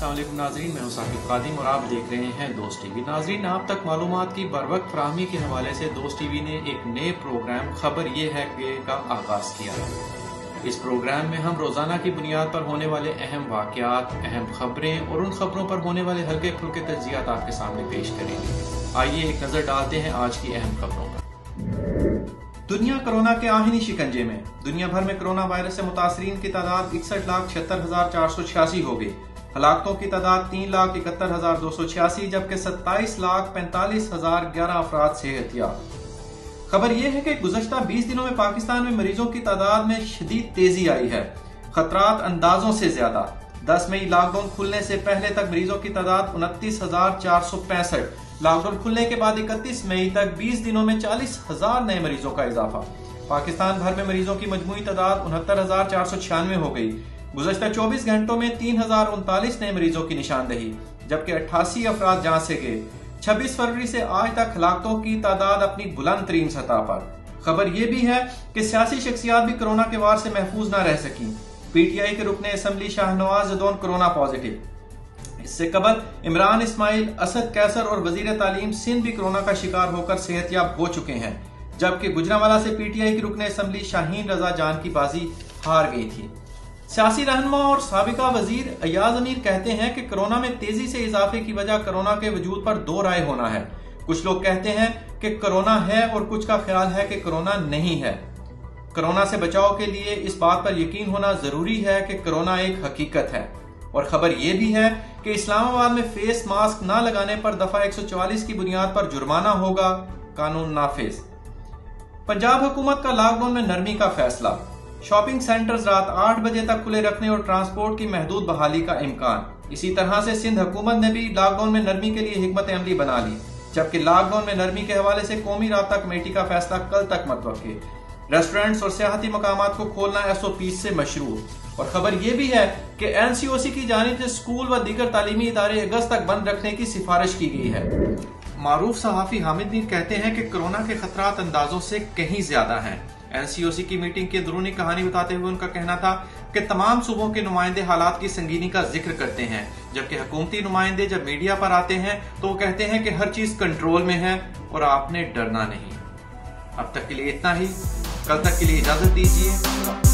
अस्सलाम वालेकुम नाज़रीन, मैं हूं साकिब कादिम और आप देख रहे हैं दोस्त टीवी। नाज़रीन, आप तक मालूमात की बरवक्त फराहमी के हवाले से दोस्त टीवी ने एक नए प्रोग्राम खबर ये है कि का आगाज किया है। इस प्रोग्राम में हम रोजाना की बुनियाद पर होने वाले अहम वाक़यात, अहम खबरें और उन खबरों पर होने वाले हल्के फुल्के तज्जियात आपके सामने पेश करेंगे। आइए एक नजर डालते हैं आज की अहम खबरों पर। दुनिया कोरोना के आहिनी शिकंजे में। दुनिया भर में कोरोना वायरस से मुतासरीन की तादाद 61,76,486 हो गई। हलाकतों की तादाद 3,71,286 जबकि 27,45,011 अफराद सेहतियाब। खबर यह है कि गुज़श्ता 20 दिनों में पाकिस्तान में मरीजों की तादाद में शदीद तेजी आई है। खतरात अंदाजों से ज्यादा। 10 मई लॉकडाउन खुलने से पहले तक मरीजों की तादाद 29,465। लॉकडाउन खुलने के बाद 31 मई तक 20 दिनों में 40,000 नए मरीजों का इजाफा। पाकिस्तान भर में मरीजों की मजमूई तादाद 69,496 हो गई। गुज़श्ता 24 घंटों में 3,039 नए मरीजों की निशानदही, जबकि 88 अफराद जान से गए। 26 फरवरी से आज तक हलाकतों की तादाद अपनी बुलंद तरीन सतह पर। खबर यह भी है कि सियासी शख्सियात भी कोरोना के वार से महफूज न रह सकी। PTI के रुकने assembly Shahnawaz Jadaun corona positive. इससे कबल इमरान इस्माइल, असद कैसर और वजीर तालीम सिंध भी कोरोना का शिकार होकर सेहतियाब हो चुके हैं, जबकि गुजरांवाला से PTI के रुकने असम्बली शाहीन रजा जान की बाजी हार गई थी। सियासी रहनुमा और साबिका वजीर अयाज अमीर कहते हैं कि कोरोना में तेजी से इजाफे की वजह कोरोना के वजूद पर दो राय होना है। कुछ लोग कहते हैं कि कोरोना है और कुछ का ख्याल है कि कोरोना नहीं है। कोरोना से बचाव के लिए इस बात पर यकीन होना जरूरी है कि कोरोना एक हकीकत है। और खबर यह भी है कि इस्लामाबाद में फेस मास्क न लगाने पर दफा 144 की बुनियाद पर जुर्माना होगा, कानून नाफिज। पंजाब हुकूमत का लॉकडाउन में नरमी का फैसला। शॉपिंग सेंटर्स रात 8 बजे तक खुले रखने और ट्रांसपोर्ट की महदूद बहाली का इम्कान। इसी तरह से सिंध हुकूमत ने भी लॉकडाउन में नरमी के लिए हिकमत अमली बना ली, जबकि लॉकडाउन में नरमी के हवाले से कौमी राब्ता कमेटी का फैसला कल तक मतवक्के। रेस्टोरेंट्स और सियाहती मकामात को खोलना SOP से मशरू। और खबर यह भी है कि NCOC की जानिब से स्कूल व दीगर तालीमी इदारे अगस्त तक बंद रखने की सिफारिश की गई है। मारूफ सहाफी हामिद मीर कहते हैं कि कोरोना के खतरात अंदाजों से कहीं ज्यादा हैं। NCOC की मीटिंग की अंदरूनी कहानी बताते हुए उनका कहना था कि तमाम सूबों के नुमाइंदे हालात की संगीनी का जिक्र करते हैं, जबकि हुकूमती नुमाइंदे जब मीडिया पर आते हैं तो वो कहते हैं कि हर चीज कंट्रोल में है और आपने डरना नहीं। अब तक के लिए इतना ही। कल तक के लिए इजाजत दीजिए।